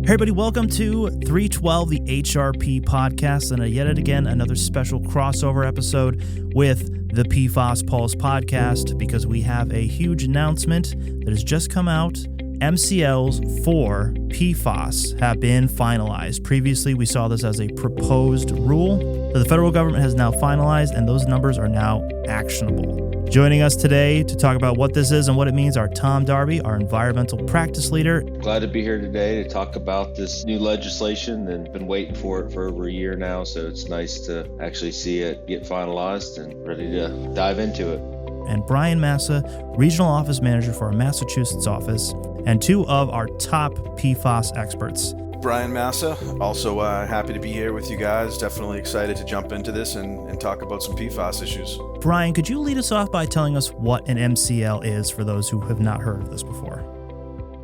Hey everybody, welcome to 312, the HRP podcast, and yet again another special crossover episode with the PFAS Pulse podcast because we have a huge announcement that has just come out. MCLs for PFAS have been finalized. Previously, we saw this as a proposed rule that the federal government has now finalized, and those numbers are now actionable. Joining us today to talk about what this is and what it means are Tom Darby, our environmental practice leader. Glad to be here today to talk about this new legislation, and been waiting for it for over a year now, so it's nice to actually see it get finalized and ready to dive into it. And Bryan Massa, regional office manager for our Massachusetts office, and two of our top PFAS experts. Bryan Massa, also happy to be here with you guys. Definitely excited to jump into this and talk about some PFAS issues. Bryan, could you lead us off by telling us what an MCL is for those who have not heard of this before?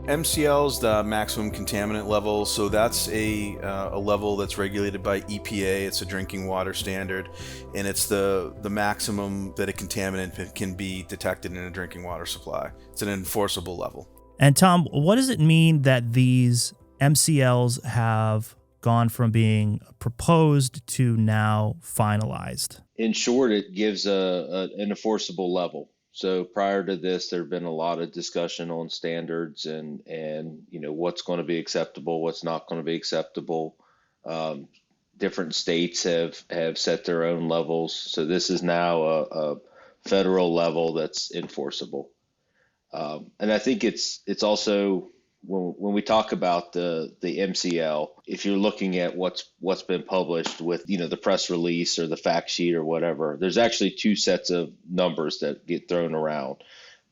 MCL is the maximum contaminant level, so that's a level that's regulated by EPA. It's a drinking water standard, and it's the maximum that a contaminant can be detected in a drinking water supply. It's an enforceable level. And Tom, what does it mean that these MCLs have gone from being proposed to now finalized? In short, it gives an enforceable level. So prior to this, there have been a lot of discussion on standards and what's going to be acceptable, what's not going to be acceptable. Different states have set their own levels. So this is now a federal level that's enforceable. And I think it's also when we talk about the MCL, if you're looking at what's been published with the press release or the fact sheet or whatever, there's actually two sets of numbers that get thrown around.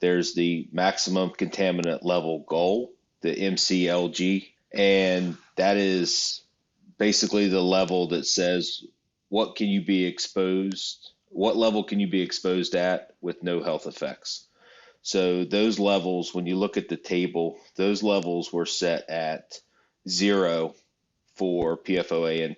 There's the maximum contaminant level goal, the MCLG, and that is basically the level that says what level can you be exposed at with no health effects. So those levels, when you look at the table, those levels were set at 0 for PFOA and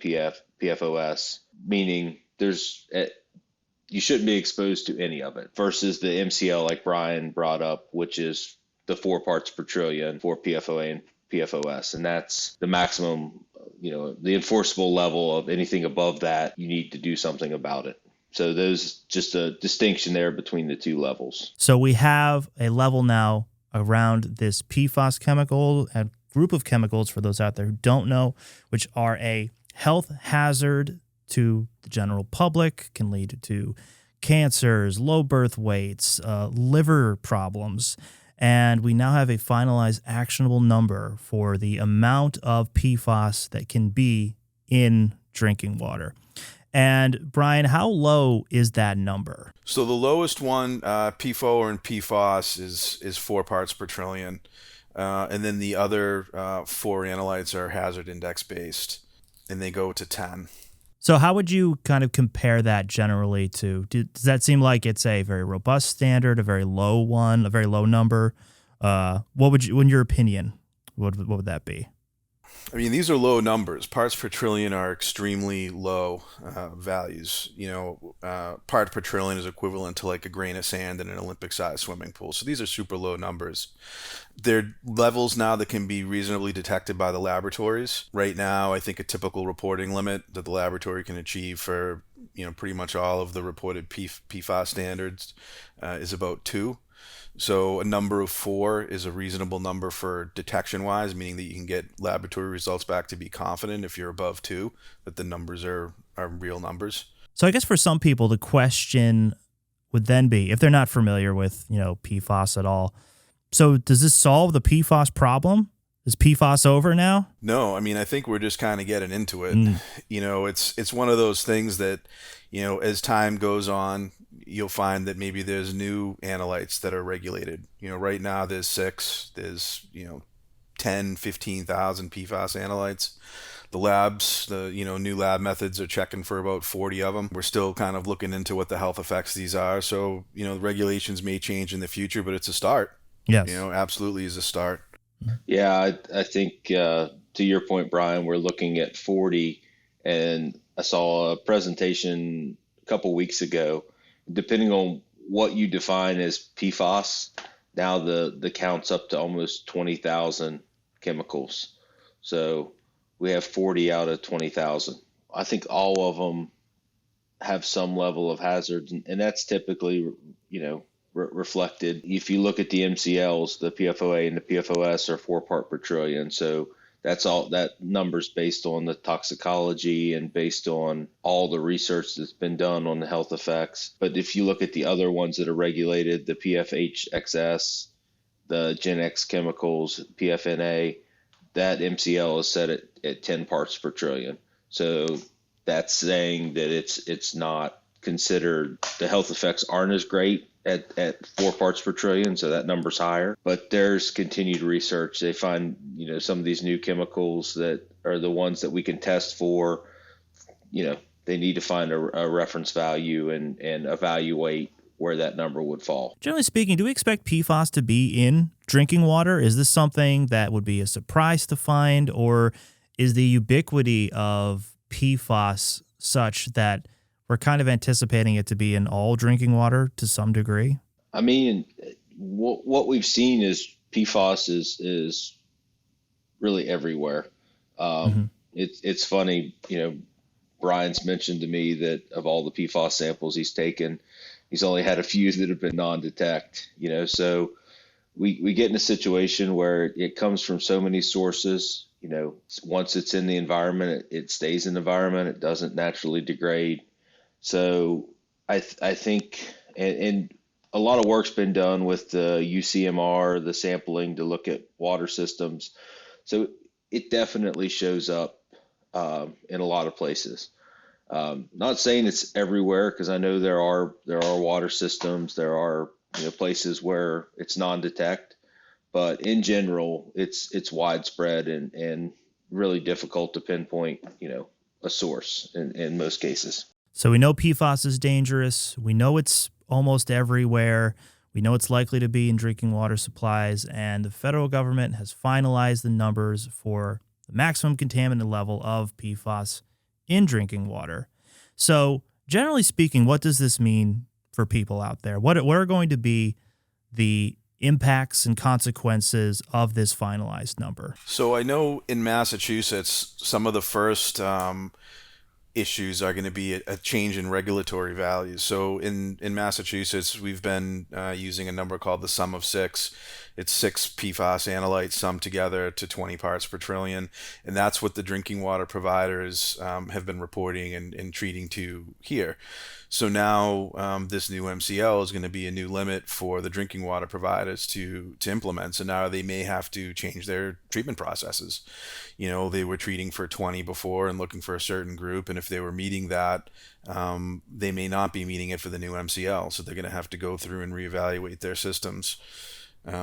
PFOS, meaning you shouldn't be exposed to any of it, versus the MCL like Bryan brought up, which is the 4 parts per trillion for PFOA and PFOS. And that's the maximum, the enforceable level of anything above that, you need to do something about it. So there's just a distinction there between the two levels. So we have a level now around this PFAS chemical, a group of chemicals for those out there who don't know, which are a health hazard to the general public, can lead to cancers, low birth weights, liver problems. And we now have a finalized actionable number for the amount of PFAS that can be in drinking water. And Bryan, how low is that number? So the lowest one, PFOA and PFAS, is 4 parts per trillion. And then the other 4 analytes are hazard index based, and they go to 10. So how would you kind of compare that generally to? Does that seem like it's a very robust standard, a very low one, a very low number? What would you, in your opinion, what would that be? I mean, these are low numbers. Parts per trillion are extremely low values. Part per trillion is equivalent to like a grain of sand in an Olympic-sized swimming pool. So these are super low numbers. They're levels now that can be reasonably detected by the laboratories. Right now, I think a typical reporting limit that the laboratory can achieve for pretty much all of the reported PFAS standards is about 2. So a number of 4 is a reasonable number for detection-wise, meaning that you can get laboratory results back to be confident if you're above 2, that the numbers are real numbers. So I guess for some people, the question would then be, if they're not familiar with, PFAS at all, so does this solve the PFAS problem? Is PFAS over now? No, I mean, I think we're just kind of getting into it. It's one of those things that, as time goes on, you'll find that maybe there's new analytes that are regulated. Right now there's 6, there's, 10, 15,000 PFAS analytes. The labs, new lab methods are checking for about 40 of them. We're still kind of looking into what the health effects of these are. So, the regulations may change in the future, but it's a start. Yes. Absolutely is a start. Yeah, I think to your point, Bryan, we're looking at 40, and I saw a presentation a couple weeks ago. Depending on what you define as PFAS, now the count's up to almost 20,000 chemicals. So we have 40 out of 20,000. I think all of them have some level of hazards, and that's typically, reflected. If you look at the MCLs, the PFOA and the PFOS are 4 part per trillion. So that's all, that number's based on the toxicology and based on all the research that's been done on the health effects. But if you look at the other ones that are regulated, the PFHXS, the Gen X chemicals, PFNA, that MCL is set at 10 parts per trillion. So that's saying that it's not considered, the health effects aren't as great at 4 parts per trillion, so that number's higher. But there's continued research. They find, some of these new chemicals that are the ones that we can test for, they need to find a reference value and evaluate where that number would fall. Generally speaking, do we expect PFAS to be in drinking water? Is this something that would be a surprise to find, or is the ubiquity of PFAS such that we're kind of anticipating it to be in all drinking water to some degree? I mean, what we've seen is PFAS is really everywhere. It's funny, Bryan's mentioned to me that of all the PFAS samples he's taken, he's only had a few that have been non-detect, so we get in a situation where it comes from so many sources. Once it's in the environment, it stays in the environment. It doesn't naturally degrade. So I think, and a lot of work's been done with the UCMR, the sampling to look at water systems. So it definitely shows up in a lot of places. Not saying it's everywhere, because I know there are water systems, there are places where it's non-detect, but in general, it's widespread and really difficult to pinpoint, a source in most cases. So we know PFAS is dangerous. We know it's almost everywhere. We know it's likely to be in drinking water supplies, and the federal government has finalized the numbers for the maximum contaminant level of PFAS in drinking water. So generally speaking, what does this mean for people out there? What are going to be the impacts and consequences of this finalized number? So I know in Massachusetts, some of the first issues are going to be a change in regulatory values. So in Massachusetts, we've been using a number called the sum of 6. It's 6 PFAS analytes summed together to 20 parts per trillion. And that's what the drinking water providers have been reporting and treating to here. So now this new MCL is going to be a new limit for the drinking water providers to implement. So now they may have to change their treatment processes. They were treating for 20 before and looking for a certain group. And if they were meeting that, they may not be meeting it for the new MCL. So they're going to have to go through and reevaluate their systems.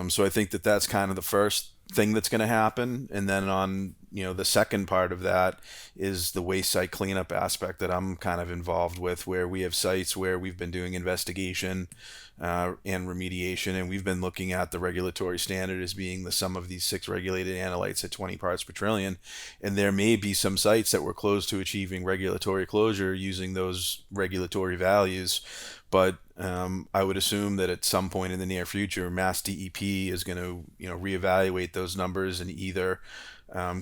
So I think that's kind of the first thing that's going to happen. And then on, the second part of that is the waste site cleanup aspect that I'm kind of involved with, where we have sites where we've been doing investigation and remediation, and we've been looking at the regulatory standard as being the sum of these 6 regulated analytes at 20 parts per trillion. And there may be some sites that were close to achieving regulatory closure using those regulatory values. But I would assume that at some point in the near future, Mass DEP is going to, reevaluate those numbers and either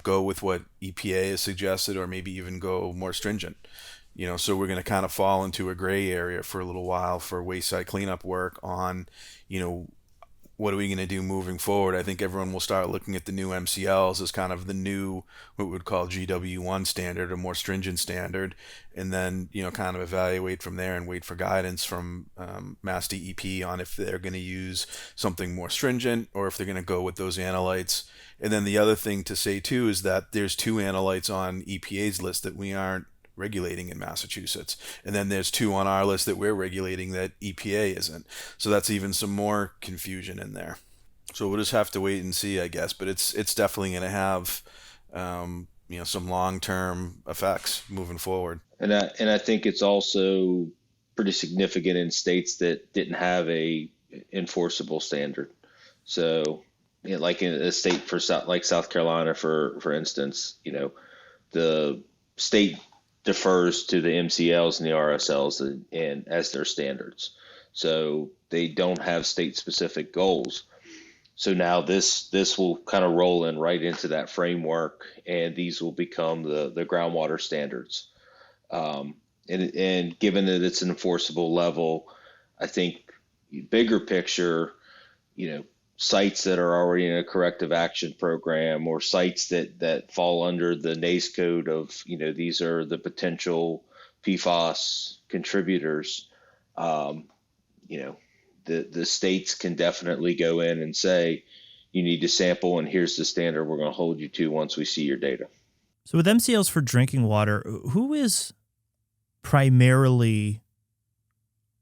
go with what EPA has suggested or maybe even go more stringent. So we're going to kind of fall into a gray area for a little while for waste site cleanup work on, what are we going to do moving forward? I think everyone will start looking at the new MCLs as kind of the new, what we would call GW1 standard, a more stringent standard, and then, kind of evaluate from there and wait for guidance from Mass DEP on if they're going to use something more stringent or if they're going to go with those analytes. And then the other thing to say too is that there's 2 analytes on EPA's list that we aren't regulating in Massachusetts, and then there's 2 on our list that we're regulating that EPA isn't. So that's even some more confusion in there. So we'll just have to wait and see, I guess. But it's definitely going to have some long-term effects moving forward. And I think it's also pretty significant in states that didn't have a enforceable standard. So, like in a state like South Carolina, for instance, the state defers to the MCLs and the RSLs and as their standards. So they don't have state-specific goals. So now this will kind of roll in right into that framework, and these will become the groundwater standards. And given that it's an enforceable level, I think bigger picture, sites that are already in a corrective action program, or sites that fall under the NACE code of, these are the potential PFAS contributors, the states can definitely go in and say, you need to sample, and here's the standard we're going to hold you to once we see your data. So with MCLs for drinking water, who is primarily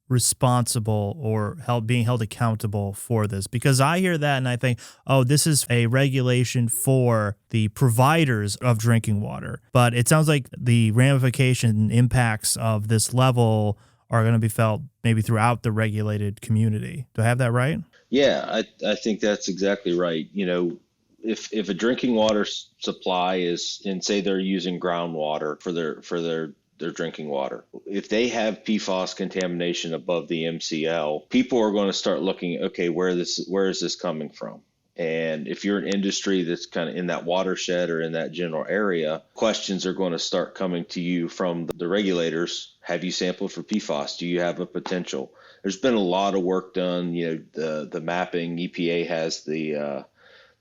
responsible or being held accountable for this? Because I hear that and I think, oh, this is a regulation for the providers of drinking water. But it sounds like the ramification impacts of this level are going to be felt maybe throughout the regulated community. Do I have that right? Yeah, I think that's exactly right. If a drinking water supply is, and say they're using groundwater for their drinking water, if they have PFAS contamination above the MCL, people are going to start looking, okay, where is this coming from? And if you're an industry that's kind of in that watershed or in that general area, questions are going to start coming to you from the regulators. Have you sampled for PFAS? Do you have a potential? There's been a lot of work done. The mapping, EPA has the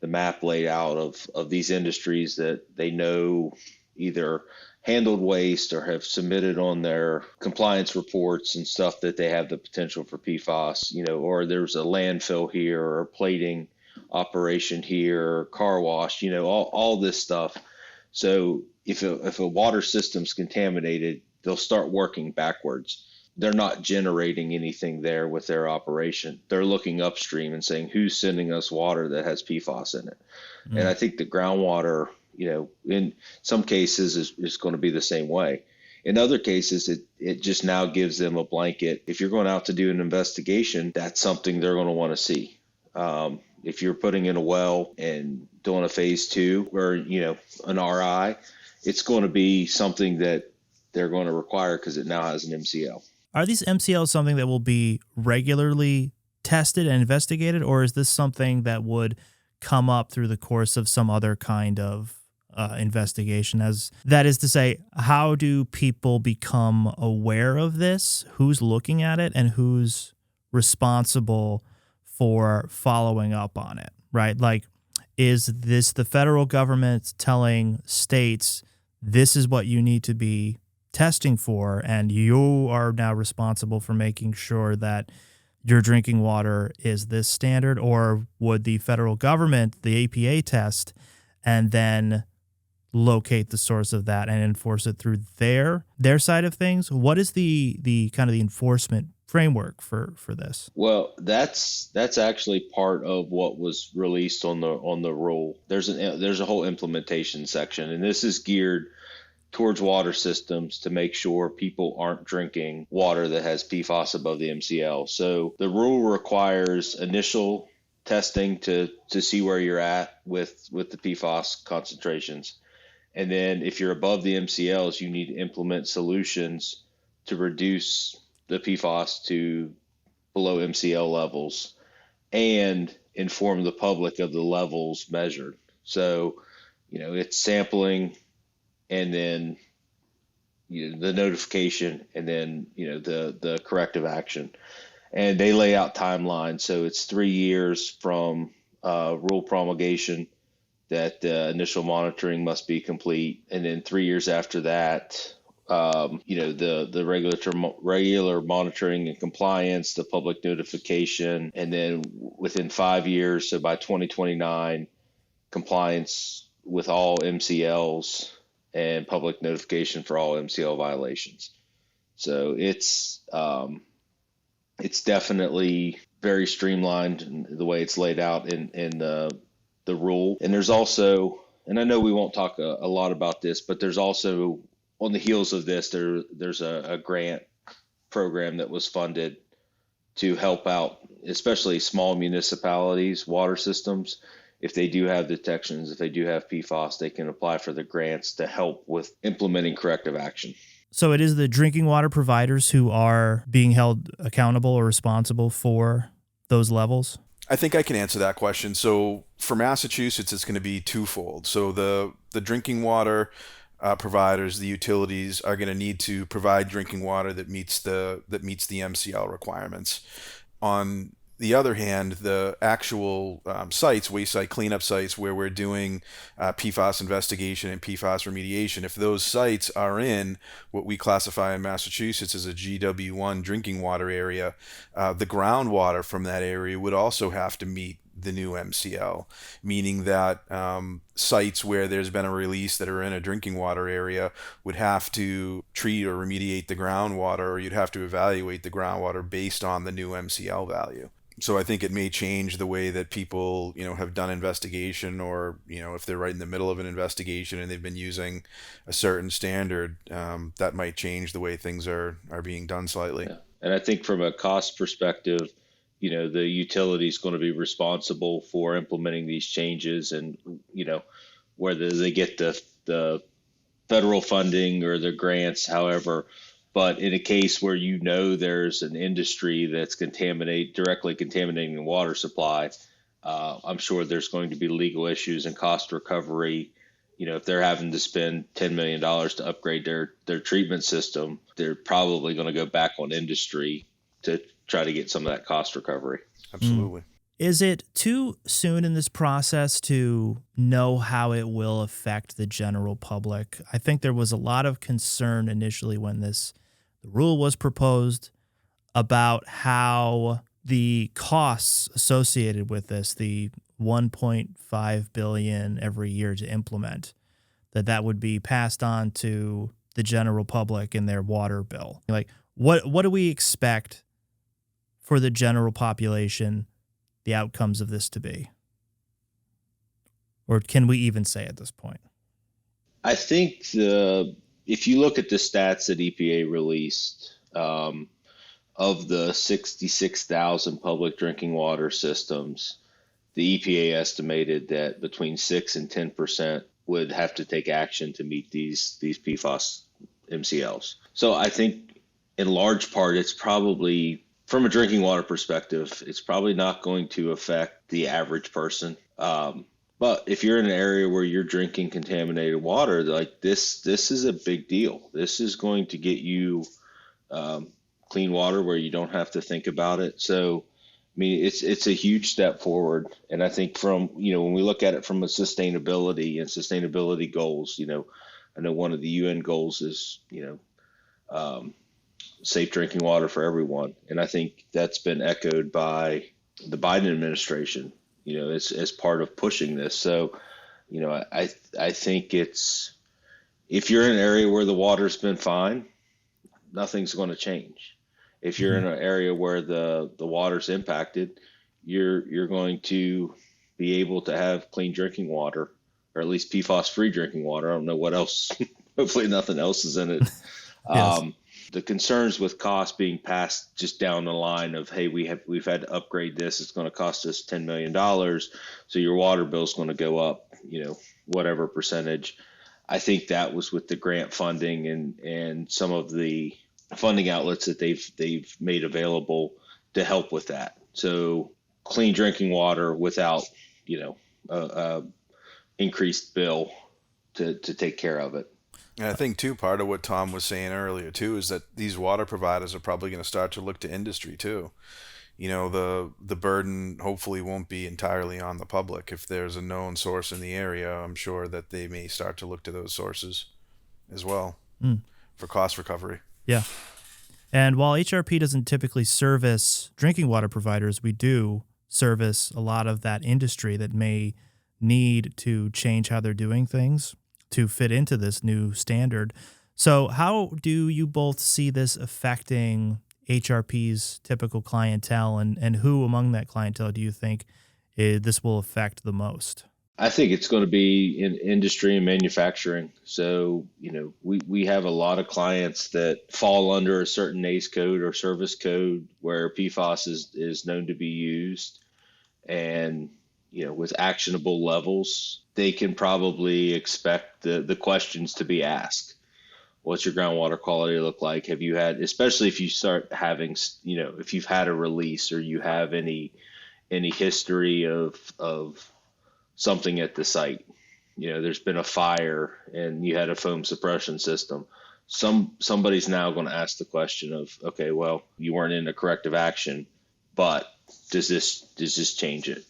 map laid out of these industries that they know either handled waste or have submitted on their compliance reports and stuff that they have the potential for PFAS, or there's a landfill here or a plating operation here, car wash, all this stuff. So if a water system's contaminated, they'll start working backwards. They're not generating anything there with their operation. They're looking upstream and saying, who's sending us water that has PFAS in it? Mm. And I think the groundwater, in some cases is going to be the same way. In other cases, it just now gives them a blanket. If you're going out to do an investigation, that's something they're going to want to see. If you're putting in a well and doing a phase 2 or, an RI, it's going to be something that they're going to require because it now has an MCL. Are these MCLs something that will be regularly tested and investigated, or is this something that would come up through the course of some other kind of investigation? That is to say, how do people become aware of this? Who's looking at it and who's responsible for following up on it, right? Like, is this the federal government telling states, this is what you need to be testing for, and you are now responsible for making sure that your drinking water is this standard? Or would the federal government, the APA, test and then locate the source of that and enforce it through their side of things? What is the kind of the enforcement framework for this? Well, that's actually part of what was released on the rule. There's a whole implementation section, and this is geared towards water systems to make sure people aren't drinking water that has PFAS above the MCL. So the rule requires initial testing to see where you're at with the PFAS concentrations. And then if you're above the MCLs, you need to implement solutions to reduce the PFAS to below MCL levels and inform the public of the levels measured. So, it's sampling, and then the notification, and then the corrective action, and they lay out timelines. So it's 3 years from rule promulgation that initial monitoring must be complete, and then 3 years after that, the regular monitoring and compliance, the public notification, and then within 5 years, so by 2029, compliance with all MCLs and public notification for all MCL violations. So it's definitely very streamlined in the way it's laid out in the rule. And there's also, and I know we won't talk a lot about this, but there's also, on the heels of this, there's a grant program that was funded to help out, especially small municipalities, water systems. If they do have detections, if they do have PFAS, they can apply for the grants to help with implementing corrective action. So it is the drinking water providers who are being held accountable or responsible for those levels? I think I can answer that question. So for Massachusetts, it's going to be twofold. So the drinking water providers, the utilities, are going to need to provide drinking water that meets the MCL requirements. On the other hand, the actual sites, waste site cleanup sites, where we're doing PFAS investigation and PFAS remediation, if those sites are in what we classify in Massachusetts as a GW1 drinking water area, the groundwater from that area would also have to meet the new MCL, meaning that sites where there's been a release that are in a drinking water area would have to treat or remediate the groundwater, or you'd have to evaluate the groundwater based on the new MCL value. So I think it may change the way that people, have done investigation, or, if they're right in the middle of an investigation and they've been using a certain standard, that might change the way things are being done slightly. Yeah. And I think from a cost perspective, the utility is going to be responsible for implementing these changes, and, whether they get the federal funding or the grants, however. But in a case where there's an industry that's directly contaminating the water supply, I'm sure there's going to be legal issues and cost recovery. If they're having to spend $10 million to upgrade their treatment system, they're probably going to go back on industry to try to get some of that cost recovery. Absolutely. Is it too soon in this process to know how it will affect the general public? I think there was a lot of concern initially when the rule was proposed about how the costs associated with this, the $1.5 billion every year to implement, that would be passed on to the general public in their water bill. Like, what do we expect for the general population, the outcomes of this to be? Or can we even say at this point? I think if you look at the stats that EPA released, of the 66,000 public drinking water systems, the EPA estimated that between 6 and 10% would have to take action to meet these PFAS MCLs. So I think in large part, it's probably, from a drinking water perspective, it's probably not going to affect the average person. But if you're in an area where you're drinking contaminated water, like this is a big deal. This is going to get you clean water where you don't have to think about it. So, I mean, it's a huge step forward. And I think from, when we look at it from a sustainability goals, I know one of the UN goals is, safe drinking water for everyone. And I think that's been echoed by the Biden administration, as part of pushing this. So, I think if you're in an area where the water's been fine, nothing's going to change. If you're in an area where the water's impacted, you're going to be able to have clean drinking water, or at least PFAS-free drinking water. I don't know what else. Hopefully nothing else is in it. Yes. The concerns with cost being passed just down the line of, hey, we've had to upgrade this. It's going to cost us $10 million. So your water bill is going to go up, whatever percentage. I think that was with the grant funding and some of the funding outlets that they've made available to help with that. So clean drinking water without, increased bill to take care of it. And I think, too, part of what Tom was saying earlier, too, is that these water providers are probably going to start to look to industry, too. The burden hopefully won't be entirely on the public. If there's a known source in the area, I'm sure that they may start to look to those sources as well for cost recovery. Yeah. And while HRP doesn't typically service drinking water providers, we do service a lot of that industry that may need to change how they're doing things to fit into this new standard. So how do you both see this affecting HRP's typical clientele, and who among that clientele do you think this will affect the most? I think it's going to be in industry and manufacturing. So, we have a lot of clients that fall under a certain NACE code or service code where PFAS is known to be used. And, with actionable levels, they can probably expect the questions to be asked. What's your groundwater quality look like? Have you had, especially if you start having, if you've had a release or you have any any history of something at the site. There's been a fire and you had a foam suppression system. Somebody's now going to ask the question of, okay, well, you weren't in a corrective action, but does this change it?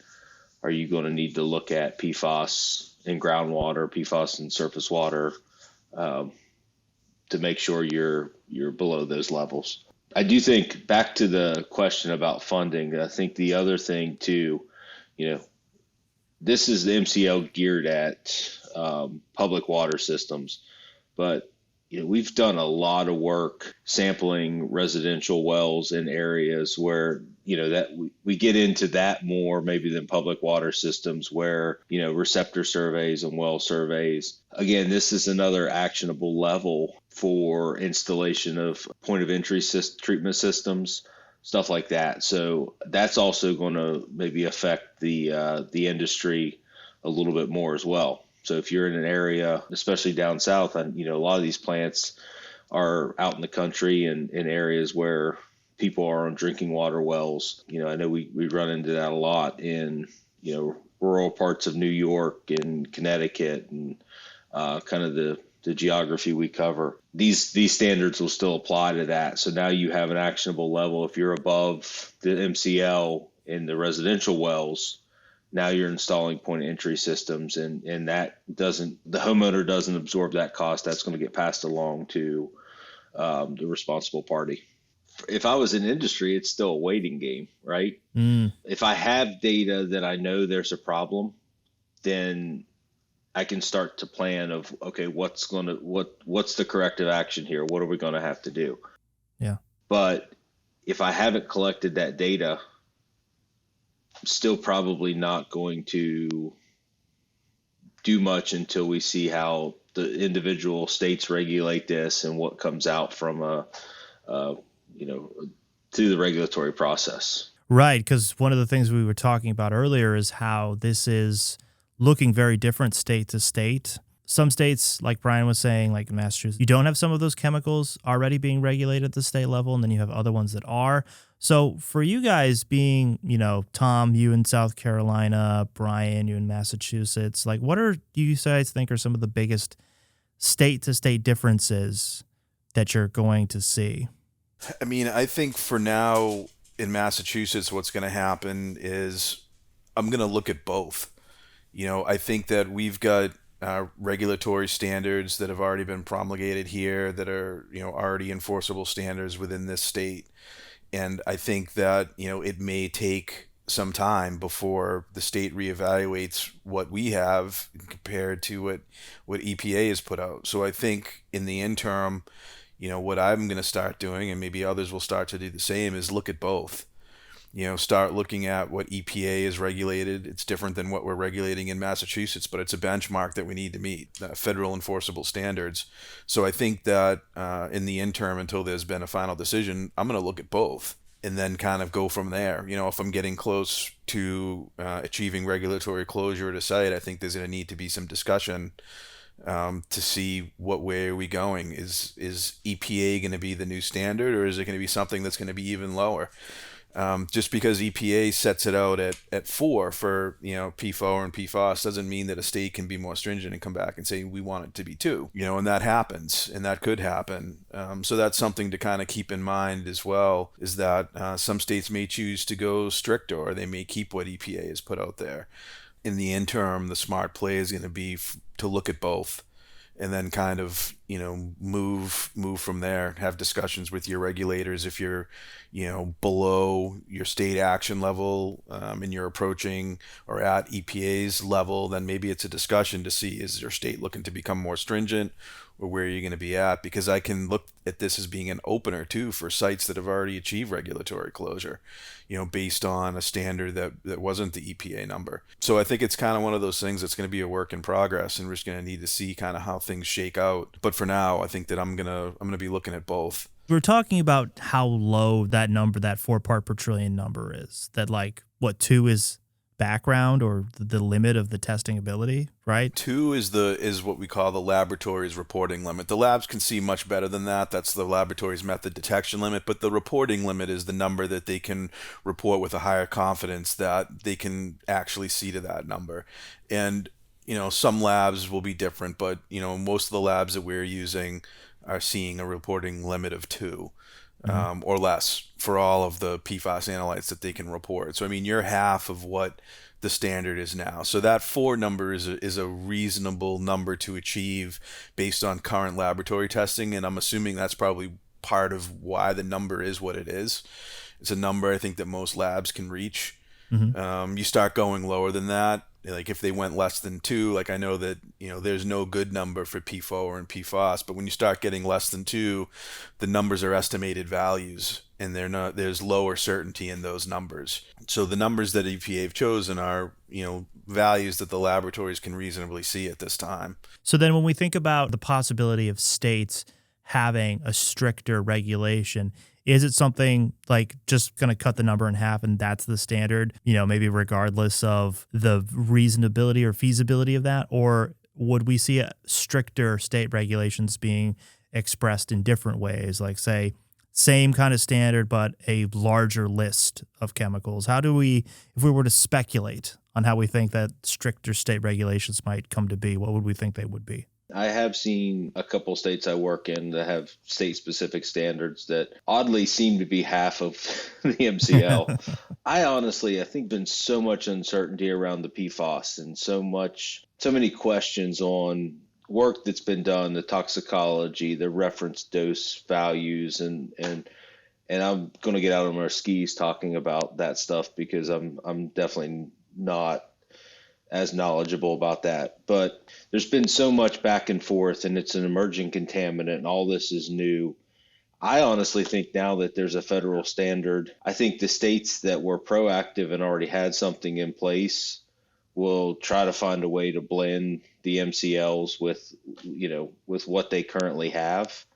Are you going to need to look at PFAS in groundwater, PFAS in surface water, to make sure you're below those levels? I do think, back to the question about funding, I think the other thing too, this is the MCL geared at public water systems, but we've done a lot of work sampling residential wells in areas where that we get into that more maybe than public water systems, where receptor surveys and well surveys. Again, this is another actionable level for installation of point of entry treatment systems, stuff like that. So that's also going to maybe affect the industry a little bit more as well. So if you're in an area, especially down south, and a lot of these plants are out in the country and in areas where people are on drinking water wells. I know we run into that a lot in rural parts of New York and Connecticut and kind of the geography we cover. These standards will still apply to that. So now you have an actionable level. If you're above the MCL in the residential wells, now you're installing point of entry systems, and that the homeowner doesn't absorb that cost. That's going to get passed along to the responsible party. If I was in industry, it's still a waiting game, right? If I have data that I know there's a problem, then I can start to plan of, okay, what's the corrective action here? What are we going to have to do? Yeah. But if I haven't collected that data, I'm still probably not going to do much until we see how the individual states regulate this and what comes out from through the regulatory process. Right, because one of the things we were talking about earlier is how this is looking very different state to state. Some states, like Bryan was saying, like Massachusetts, you don't have some of those chemicals already being regulated at the state level, and then you have other ones that are. So for you guys being, Tom, you in South Carolina, Bryan, you in Massachusetts, like what do you guys think are some of the biggest state-to-state differences that you're going to see? I mean, I think for now in Massachusetts, what's going to happen is I'm going to look at both. I think that we've got regulatory standards that have already been promulgated here that are, already enforceable standards within this state. And I think that, it may take some time before the state reevaluates what we have compared to what EPA has put out. So I think in the interim, what I'm going to start doing, and maybe others will start to do the same, is look at both. Start looking at what EPA is regulated. It's different than what we're regulating in Massachusetts, but it's a benchmark that we need to meet, federal enforceable standards. So I think that in the interim, until there's been a final decision, I'm going to look at both and then kind of go from there. If I'm getting close to achieving regulatory closure at a site, I think there's going to need to be some discussion to see what way are we going. Is EPA going to be the new standard, or is it going to be something that's going to be even lower? Just because EPA sets it out at 4 for P4 and PFAS doesn't mean that a state can be more stringent and come back and say we want it to be 2. And that happens, and that could happen. So that's something to kind of keep in mind as well, is that some states may choose to go stricter, or they may keep what EPA has put out there. In the interim, the smart play is going to be to look at both, and then kind of move from there. Have discussions with your regulators. If you're below your state action level and you're approaching or at EPA's level, then maybe it's a discussion to see, is your state looking to become more stringent, or where are you going to be at? Because I can look at this as being an opener too for sites that have already achieved regulatory closure, based on a standard that wasn't the EPA number. So I think it's kind of one of those things that's going to be a work in progress, and we're just going to need to see kind of how things shake out. But for now, I think that I'm gonna be looking at both. We were talking about how low that number, that 4 part per trillion number is. That 2 is background or the limit of the testing ability, right? 2 is what we call the laboratory's reporting limit. The labs can see much better than that. That's the laboratory's method detection limit, but the reporting limit is the number that they can report with a higher confidence that they can actually see to that number. And some labs will be different, but most of the labs that we're using are seeing a reporting limit of 2. Or less for all of the PFAS analytes that they can report. So, I mean, you're half of what the standard is now. So that 4 number is a reasonable number to achieve based on current laboratory testing. And I'm assuming that's probably part of why the number is what it is. It's a number I think that most labs can reach. You start going lower than that. Like if they went less than 2, like I know that, there's no good number for P4 and PFAS, but when you start getting less than 2, the numbers are estimated values and there's lower certainty in those numbers. So the numbers that EPA have chosen are, values that the laboratories can reasonably see at this time. So then when we think about the possibility of states having a stricter regulation, is it something like just going to cut the number in half and that's the standard, maybe regardless of the reasonability or feasibility of that? Or would we see stricter state regulations being expressed in different ways, like say, same kind of standard, but a larger list of chemicals? How do we, if we were to speculate on how we think that stricter state regulations might come to be, what would we think they would be? I have seen a couple states I work in that have state-specific standards that oddly seem to be half of the MCL. I think been so much uncertainty around the PFAS and so many questions on work that's been done, the toxicology, the reference dose values, and I'm going to get out on our skis talking about that stuff because I'm definitely not as knowledgeable about that. But there's been so much back and forth, and it's an emerging contaminant, and all this is new. I honestly think now that there's a federal standard, I think the states that were proactive and already had something in place will try to find a way to blend the MCLs with what they currently have.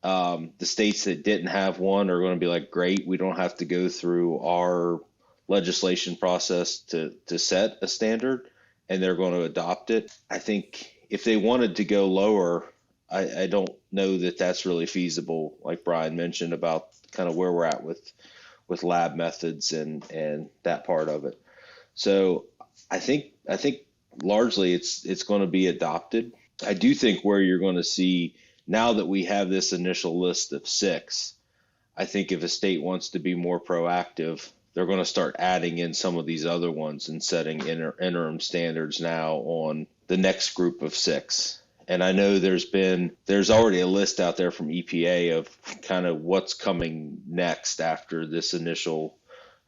The states that didn't have one are going to be like, great, we don't have to go through our legislation process to set a standard, and they're going to adopt it. I think if they wanted to go lower, I don't know that that's really feasible, like Bryan mentioned about kind of where we're at with lab methods and that part of it. So I think largely it's going to be adopted. I do think where you're going to see, now that we have this initial list of 6, I think if a state wants to be more proactive, they're going to start adding in some of these other ones and setting interim standards now on the next group of 6. And I know there's already a list out there from EPA of kind of what's coming next after this initial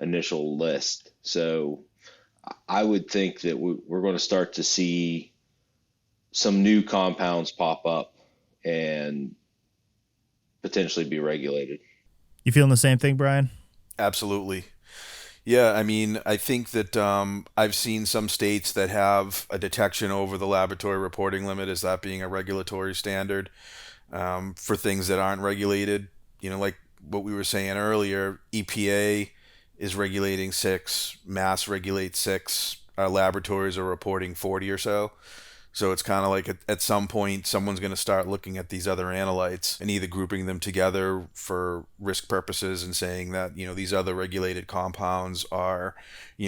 list. So I would think that we're going to start to see some new compounds pop up and potentially be regulated. You feeling the same thing, Bryan? Absolutely. Yeah, I mean, I think that I've seen some states that have a detection over the laboratory reporting limit as that being a regulatory standard for things that aren't regulated. Like what we were saying earlier, EPA is regulating 6, Mass regulates 6, our laboratories are reporting 40 or so. So it's kind of like at some point, someone's going to start looking at these other analytes and either grouping them together for risk purposes and saying that, these other regulated compounds are,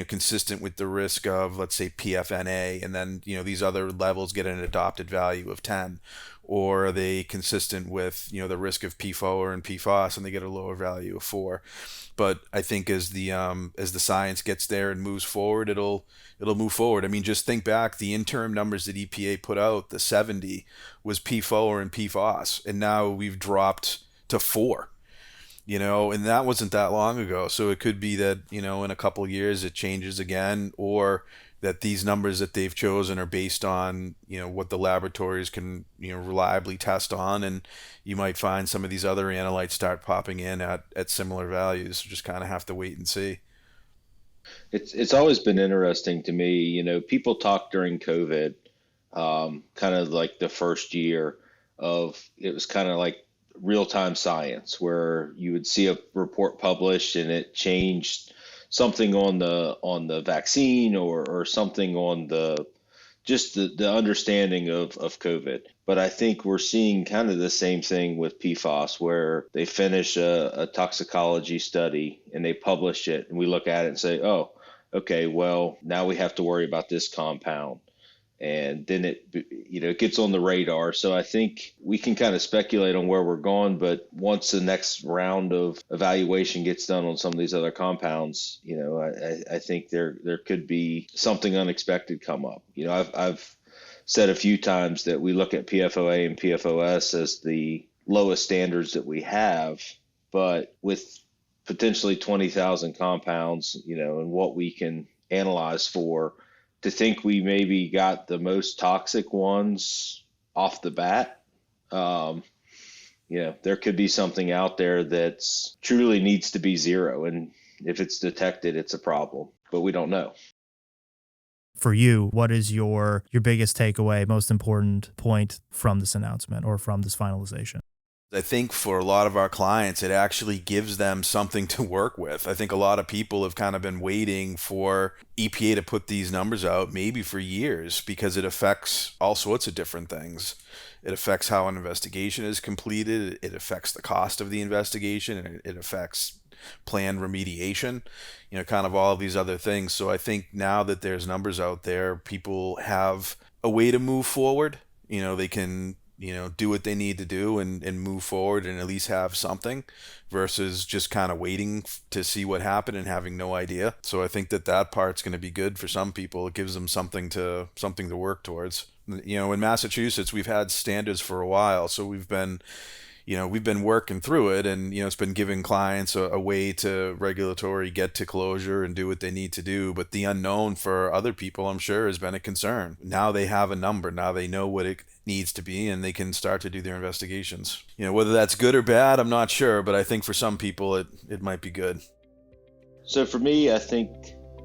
consistent with the risk of, let's say, PFNA, and then, these other levels get an adopted value of 10. Or are they consistent with, the risk of P4 and PFAS and they get a lower value of 4? But I think as the science gets there and moves forward, it'll move forward. I mean, just think back, the interim numbers that EPA put out, the 70 was P4 and PFAS, and now we've dropped to 4. And that wasn't that long ago. So it could be that, in a couple of years it changes again, or that these numbers that they've chosen are based on, what the laboratories can, reliably test on. And you might find some of these other analytes start popping in at similar values. Just kind of have to wait and see. It's always been interesting to me. People talk during COVID, kind of like the first year of, it was kind of like real-time science where you would see a report published and it changed something on the vaccine or something on the understanding of COVID. But I think we're seeing kind of the same thing with PFAS, where they finish a toxicology study and they publish it, and we look at it and say, oh, okay, well, now we have to worry about this compound. And then it gets on the radar. So I think we can kind of speculate on where we're going, but once the next round of evaluation gets done on some of these other compounds, I think there could be something unexpected come up. I've said a few times that we look at PFOA and PFOS as the lowest standards that we have, but with potentially 20,000 compounds, and what we can analyze for, to think we maybe got the most toxic ones off the bat, there could be something out there that's truly needs to be zero. And if it's detected, it's a problem, but we don't know. For you, what is your biggest takeaway, most important point from this announcement or from this finalization? I think for a lot of our clients, it actually gives them something to work with. I think a lot of people have kind of been waiting for EPA to put these numbers out maybe for years, because it affects all sorts of different things. It affects how an investigation is completed. It affects the cost of the investigation, and it affects planned remediation, kind of all of these other things. So I think now that there's numbers out there, people have a way to move forward. They can do what they need to do and move forward and at least have something, versus just kind of waiting to see what happened and having no idea. So I think that part's going to be good for some people. It gives them something to work towards. In Massachusetts, we've had standards for a while, so we've been working through it, and it's been giving clients a way to regulatory get to closure and do what they need to do. But the unknown for other people, I'm sure, has been a concern. Now they have a number. Now they know what it needs to be, and they can start to do their investigations. Whether that's good or bad, I'm not sure, but I think for some people it might be good. So for me, I think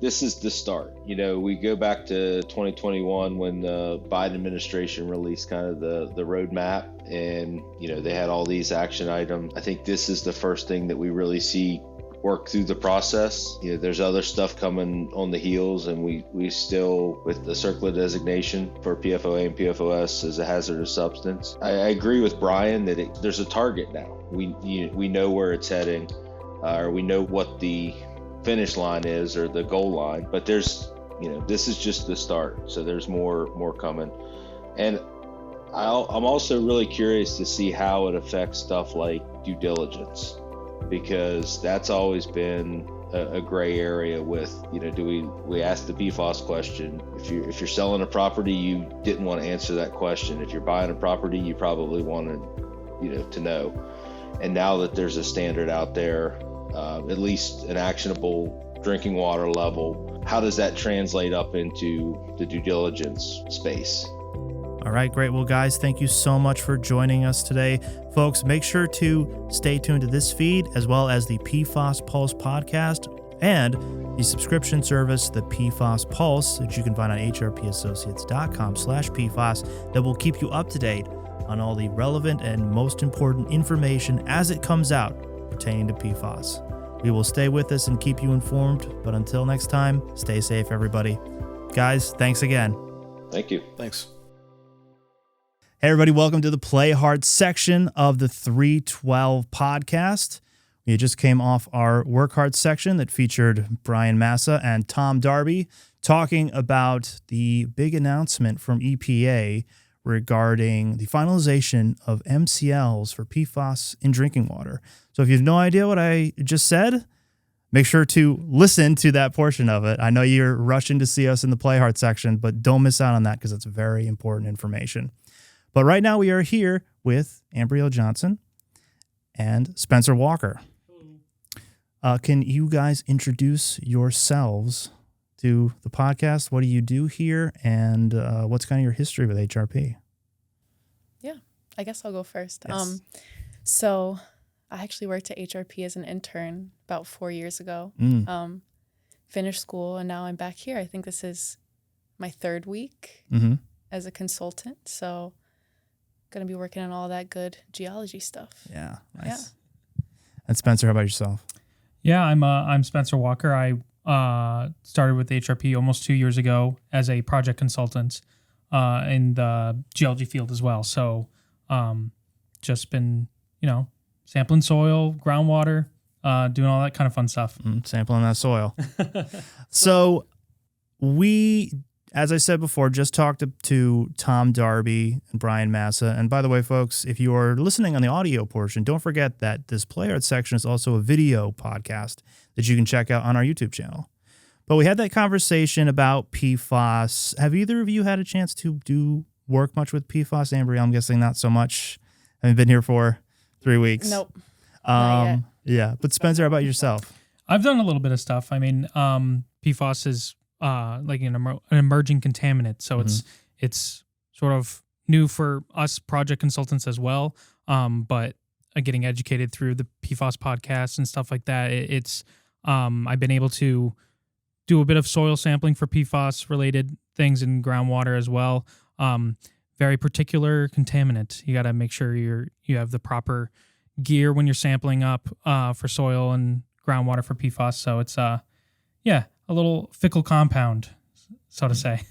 this is the start. We go back to 2021 when the Biden administration released kind of the roadmap, and they had all these action items. I think this is the first thing that we really see work through the process. There's other stuff coming on the heels, and we still, with the CERCLA designation for PFOA and PFOS as a hazardous substance. I agree with Bryan that there's a target now. We know where it's heading, or we know what the finish line is, or the goal line, but there's this is just the start, so there's more coming. And I'm also really curious to see how it affects stuff like due diligence, because that's always been a gray area with, we ask the PFAS question. If you're selling a property, you didn't want to answer that question. If you're buying a property, you probably wanted to know. And now that there's a standard out there, at least an actionable drinking water level, how does that translate up into the due diligence space? All right, great. Well, guys, thank you so much for joining us today. Folks, make sure to stay tuned to this feed, as well as the PFAS Pulse podcast and the subscription service, the PFAS Pulse, which you can find on hrpassociates.com/PFAS, that will keep you up to date on all the relevant and most important information as it comes out pertaining to PFAS. We will stay with us and keep you informed, but until next time, stay safe, everybody. Guys, thanks again. Thank you. Thanks. Hey, everybody, welcome to the Play Hard section of the 312 podcast. We just came off our Work Hard section that featured Bryan Massa and Tom Darby talking about the big announcement from EPA regarding the finalization of MCLs for PFAS in drinking water. So if you have no idea what I just said, make sure to listen to that portion of it. I know you're rushing to see us in the Play Hard section, but don't miss out on that because it's very important information. But right now we are here with Ambrielle Johnson and Spencer Walker. Can you guys introduce yourselves to the podcast? What do you do here? And what's kind of your history with HRP? Yeah, I guess I'll go first. Yes. So I actually worked at HRP as an intern about 4 years ago. Finished school, and now I'm back here. I think this is my third week as a consultant. So going to be working on all that good geology stuff. Yeah, nice. Yeah. And Spencer, how about yourself? Yeah, I'm Spencer Walker. I started with HRP almost 2 years ago as a project consultant in the geology field as well. So just been, sampling soil, groundwater, doing all that kind of fun stuff. Sampling that soil. So we, as I said before, just talked to Tom Darby and Bryan Massa. And by the way, folks, if you are listening on the audio portion, don't forget that this Play Art section is also a video podcast that you can check out on our YouTube channel. But we had that conversation about PFAS. Have either of you had a chance to do work much with PFAS? Ambry, I'm guessing not so much. I haven't been here for 3 weeks. Nope. Not yet. Yeah. But Spencer, how about yourself? I've done a little bit of stuff. I mean, PFAS is like an emerging contaminant, so it's sort of new for us project consultants as well. But getting educated through the PFAS podcasts and stuff like that, it's I've been able to do a bit of soil sampling for PFAS related things in groundwater as well. Very particular contaminant. You got to make sure you have the proper gear when you're sampling up for soil and groundwater for PFAS. So it's a little fickle compound, so to say.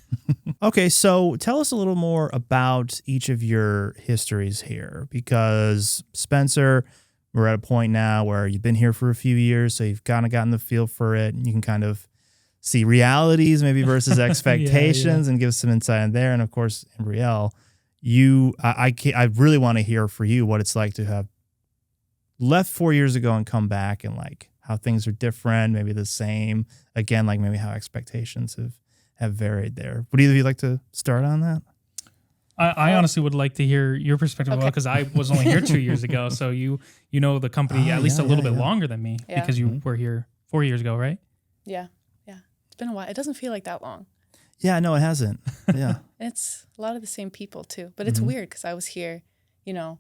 Okay, so tell us a little more about each of your histories here, because Spencer, we're at a point now where you've been here for a few years, so you've kind of gotten the feel for it, and you can kind of see realities maybe versus expectations and give some insight in there. And of course, Ambrielle, I really want to hear for you what it's like to have left 4 years ago and come back, and like how things are different, maybe the same, again, like maybe how expectations have varied there. Would either of you like to start on that? I honestly would like to hear your perspective, because I was only here 2 years ago, so you know the company at least a little bit longer than me, because you were here 4 years ago, right? Yeah. It's been a while. It doesn't feel like that long. Yeah, no, it hasn't. Yeah. It's a lot of the same people too, but it's weird because I was here, pre-COVID.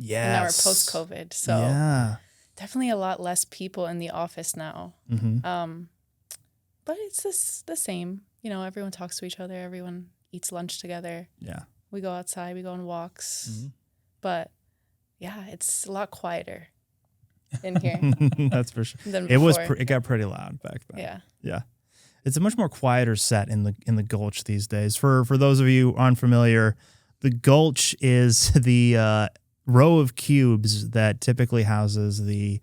Yes. And now we're post-COVID, so definitely a lot less people in the office now. But it's the same. Everyone talks to each other. Everyone eats lunch together. Yeah. We go outside. We go on walks. But yeah, it's a lot quieter in here. That's for sure. It got pretty loud back then. Yeah. Yeah. It's a much more quieter set in the Gulch these days. For those of you unfamiliar, the Gulch is the row of cubes that typically houses the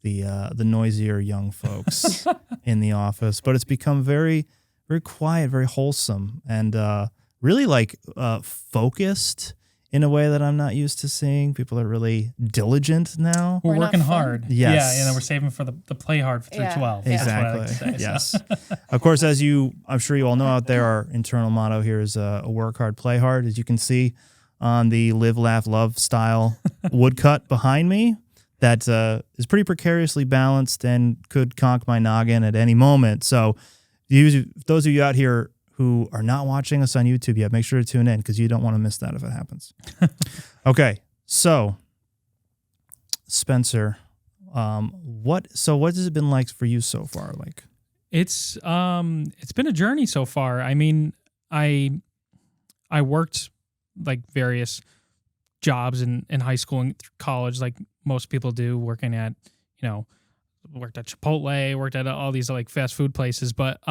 noisier young folks in the office, but it's become very, very quiet, very wholesome, and really focused in a way that I'm not used to seeing. People are really diligent now. We're working hard. Yes. Yeah, and we're saving for the play hard for 312. Exactly. That's what I like to say, yes. So. Of course, I'm sure you all know out there, our internal motto here is work hard, play hard. As you can see on the live, laugh, love style woodcut behind me, that is pretty precariously balanced and could conk my noggin at any moment. So those of you out here who are not watching us on YouTube yet, make sure to tune in, because you don't want to miss that if it happens. Okay, so Spencer, what has it been like for you so far? Like, it's been a journey so far. I mean, I worked like various jobs in high school and college, like most people do, working at, worked at Chipotle, worked at all these like fast food places, but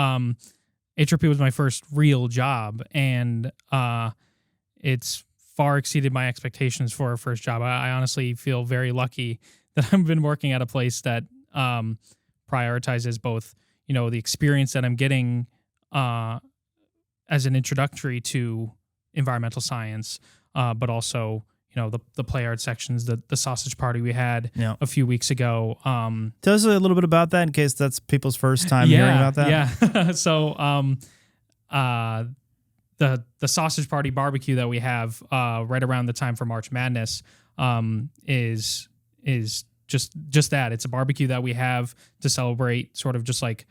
HRP was my first real job, and it's far exceeded my expectations for a first job. I honestly feel very lucky that I've been working at a place that prioritizes both, the experience that I'm getting as an introductory to environmental science, but also, the play art sections, the sausage party we had a few weeks ago. Tell us a little bit about that, in case that's people's first time hearing about that. Yeah. So the sausage party barbecue that we have right around the time for March Madness is just that. It's a barbecue that we have to celebrate sort of just like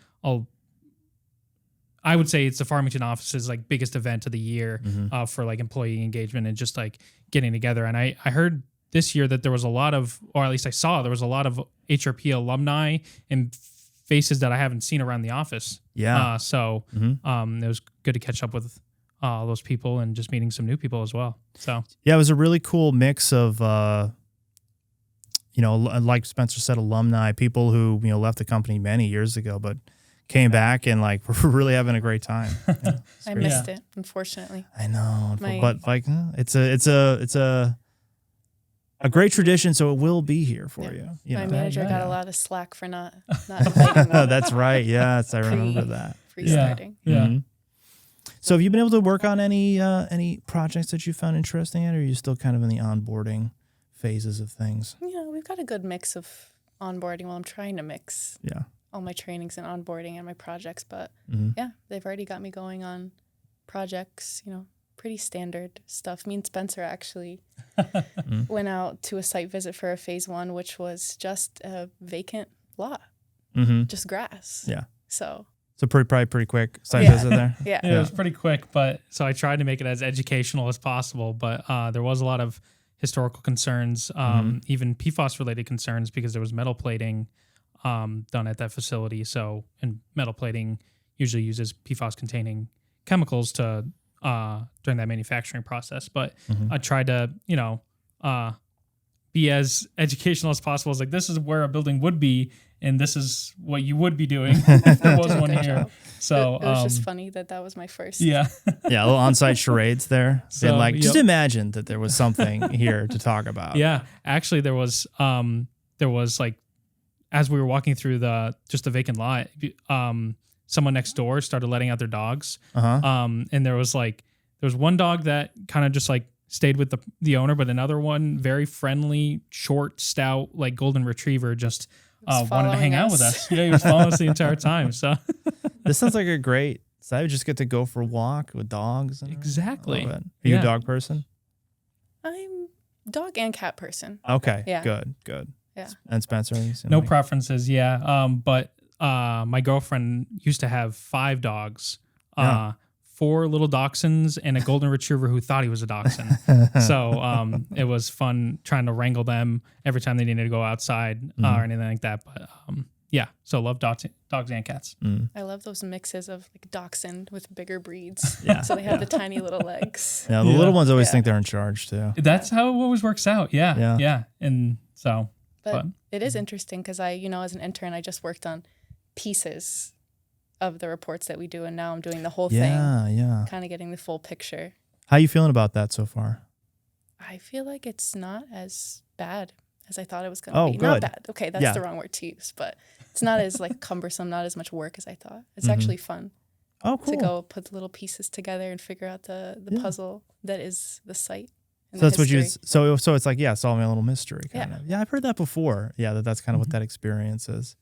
I would say it's the Farmington office's like biggest event of the year for like employee engagement and just like getting together. And I heard this year that there was a lot of, or at least I saw there was a lot of HRP alumni and faces that I haven't seen around the office. Yeah. So it was good to catch up with all those people and just meeting some new people as well. So yeah, it was a really cool mix of like Spencer said, alumni, people who, left the company many years ago, but came back and like we're really having a great time. Yeah, I missed it, unfortunately. I know, but like it's a great tradition, so it will be here for you. My manager got a lot of slack for not inviting me. That's right. Yes, I remember that. Pre-starting. Yeah. Mm-hmm. So have you been able to work on any projects that you found interesting yet, or are you still kind of in the onboarding phases of things? We've got a good mix of onboarding. Well, I'm trying to mix all my trainings and onboarding and my projects, but they've already got me going on projects, pretty standard stuff. Me and Spencer actually went out to a site visit for a phase 1, which was just a vacant lot, just grass. Yeah. So probably pretty quick site visit there. Yeah, it was pretty quick, but so I tried to make it as educational as possible, but there was a lot of historical concerns, even PFAS related concerns, because there was metal plating done at that facility. So, and metal plating usually uses PFAS containing chemicals to during that manufacturing process. But I tried to, be as educational as possible. It's like, this is where a building would be, and this is what you would be doing if there was one here. Job. So it was just funny that was my first. Yeah. Yeah, a little on-site charades there. So, and just imagine that there was something here to talk about. Yeah, actually there was like, as we were walking through the vacant lot, someone next door started letting out their dogs. And there was one dog that kind of just like stayed with the owner, but another one, very friendly, short, stout, like golden retriever, just wanted to hang out with us. Yeah, he was following us the entire time. So this sounds like a great. So I would just get to go for a walk with dogs. Exactly. Are you a dog person? I'm dog and cat person. Okay. Yeah. Good. Yeah. And Spencer? No preferences. Yeah. But my girlfriend used to have 5 dogs. 4 little dachshunds and a golden retriever who thought he was a dachshund. So it was fun trying to wrangle them every time they needed to go outside or anything like that. But so love dogs and cats. I love those mixes of like dachshund with bigger breeds. Yeah. So they have the tiny little legs. Yeah, the little ones always think they're in charge too. That's how it always works out. Yeah. And so. But it is interesting because I, as an intern, I just worked on pieces of the reports that we do, and now I'm doing the whole thing. Yeah. Kind of getting the full picture. How are you feeling about that so far? I feel like it's not as bad as I thought it was going to be. Good. Not bad. Okay, that's the wrong word to use, but it's not as like cumbersome, not as much work as I thought. It's actually fun. Oh, cool. To go put the little pieces together and figure out the puzzle that is the site. So that's what so it's like, solving a little mystery kind of. Yeah, I've heard that before. Yeah, that's kind of what that experience is.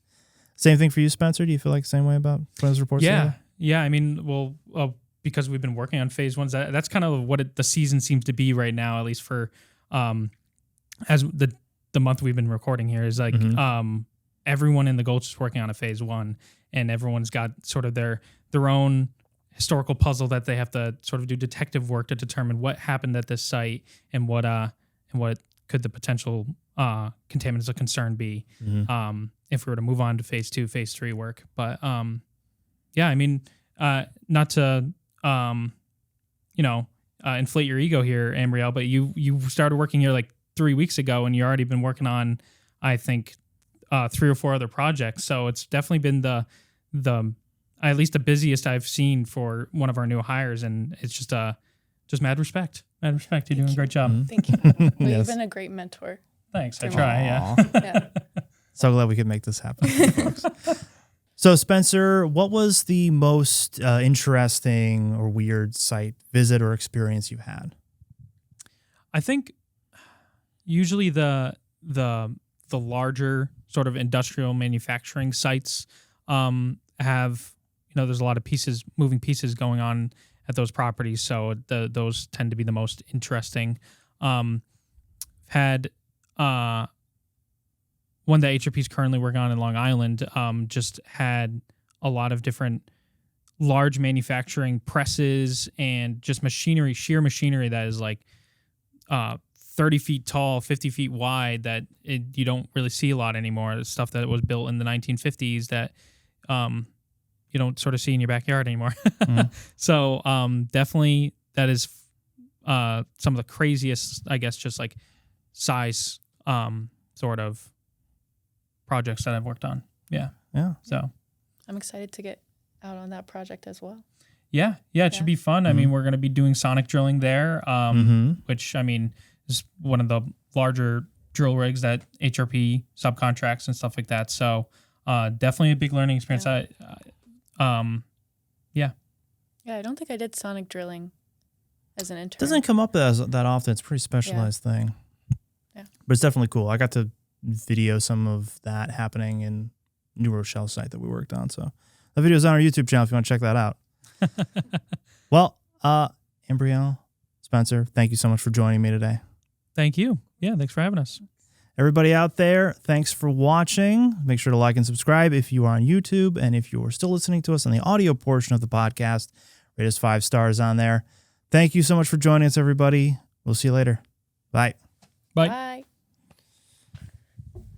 Same thing for you, Spencer? Do you feel like the same way about putting those reports together? Yeah. I mean, because we've been working on phase 1s, that's kind of what the season seems to be right now, at least for as the month we've been recording here is like everyone in the Gulch is working on a phase 1, and everyone's got sort of their own historical puzzle that they have to sort of do detective work to determine what happened at this site and what could the potential contaminants of concern be if we were to move on to phase 2, phase 3 work. But I mean, not to inflate your ego here, Amriel, but you started working here like 3 weeks ago, and you already been working on, I think, 3 or 4 other projects. So it's definitely been the at least the busiest I've seen for one of our new hires, and it's just mad respect. Mad respect. You're doing a great job. Thank you. Well, you've been a great mentor. Thanks. I try. Yeah. So glad we could make this happen for you folks. So Spencer, what was the most interesting or weird site visit or experience you've had? I think usually the larger sort of industrial manufacturing sites have, there's a lot of moving pieces going on at those properties. So those tend to be the most interesting. Had one that HRP is currently working on in Long Island, just had a lot of different large manufacturing presses and just sheer machinery that is like 30 feet tall, 50 feet wide, that you don't really see a lot anymore. The stuff that was built in the 1950s that you don't sort of see in your backyard anymore. So definitely that is some of the craziest, I guess, just like size sort of projects that I've worked on. Yeah. Yeah. So I'm excited to get out on that project as well. yeah, it should be fun. I mean, we're going to be doing sonic drilling there, which I mean is one of the larger drill rigs that HRP subcontracts and stuff like that. So definitely a big learning experience. Yeah, I don't think I did sonic drilling as an intern. Doesn't come up as that often. It's a pretty specialized thing. Yeah. But it's definitely cool. I got to video some of that happening in New Rochelle site that we worked on. So the video's on our YouTube channel if you want to check that out. Well, Embrielle, Spencer, thank you so much for joining me today. Thank you. Yeah, thanks for having us. Everybody out there, thanks for watching. Make sure to like and subscribe if you are on YouTube. And if you are still listening to us on the audio portion of the podcast, rate us 5 stars on there. Thank you so much for joining us, everybody. We'll see you later. Bye. Bye. Bye.